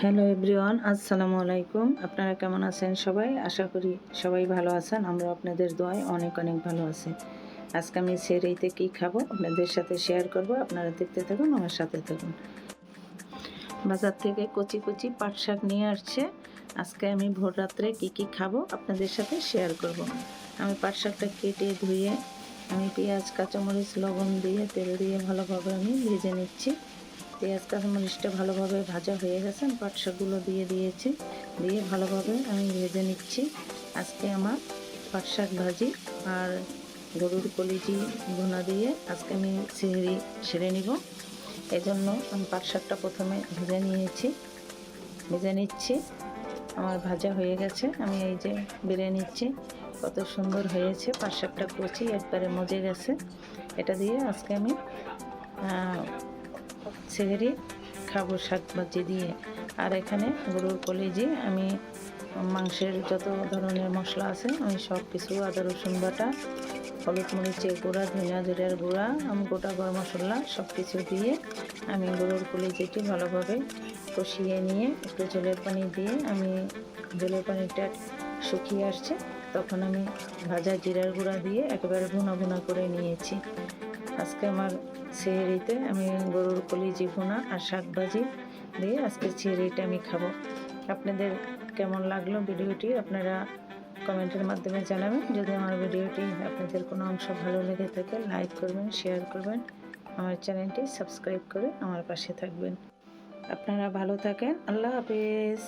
Hello everyone, আসসালামু আলাইকুম। আপনারা কেমন আছেন সবাই? আশা করি সবাই ভালো আছেন। আমরা আপনাদের দোয়ায় অনেক অনেক ভালো আছি। আজকে আমি সেহরিতে কী খাবো আপনাদের সাথে শেয়ার করব। আপনারা দেখতে থাকুন, আমার সাথে থাকুন। বাজার থেকে কচি কচি পাট শাক নিয়ে আসছে। আজকে আমি ভোর রাত্রে কী খাবো আপনাদের সাথে শেয়ার করব। আমি পাট শাকটা কেটে ধুয়ে আমি পেঁয়াজ, কাঁচামরিচ, লবণ দিয়ে তেল দিয়ে ভালোভাবে আমি ভেজে নিচ্ছি। পেঁয়াজ কাঁচামরিচটা ভালোভাবে ভাজা হয়ে গেছে। আমি পাট শাকগুলো দিয়ে দিয়েছি, দিয়ে ভালোভাবে আমি ভেজে নিচ্ছি। আজকে আমার পাট শাক ভাজি আর গরুর কলিজি ভুনা দিয়ে আজকে আমি সেহরি সেরে নিব। এজন্য আমি পাট শাকটা প্রথমে ভেজে নিচ্ছি। আমার ভাজা হয়ে গেছে, আমি এই যে বেড়ে নিচ্ছি। কত সুন্দর হয়েছে, পাট শাকটা কচি একবারে মজে গেছে। এটা দিয়ে আজকে আমি সেহরি খাবো শাক ভাজি দিয়ে। আর এখানে গরুর কলিজি আমি মাংসের যত ধরনের মশলা আছে আমি সব কিছু আদা রসুন বাটা, হলুদ মরিচের গুঁড়া, ধনিয়া জিরার গুঁড়া, আমি গোটা গরম মশলা সব কিছু দিয়ে আমি গরুর কলিজিটি ভালোভাবে কষিয়ে নিয়ে একটু জলের পানি দিয়ে আমি জলের পানিটা শুকিয়ে আসছে তখন আমি ভাজা জিরার গুঁড়া দিয়ে একেবারে ভুনা ভুনা করে নিয়েছি। আজকে আমার সেহরিতে আমি গরুর কলিজি ভুনা আর শাক ভাজি দিয়ে আজকে সেহরিটা আমি খাবো। আপনাদের কেমন লাগলো ভিডিওটি আপনারা কমেন্টের মাধ্যমে জানাবেন। যদি আমার ভিডিওটি আপনাদের কোনো অংশ ভালো লেগে থাকে লাইক করবেন, শেয়ার করবেন, আমার চ্যানেলটি সাবস্ক্রাইব করে আমার পাশে থাকবেন। আপনারা ভালো থাকেন। আল্লাহ হাফেজ।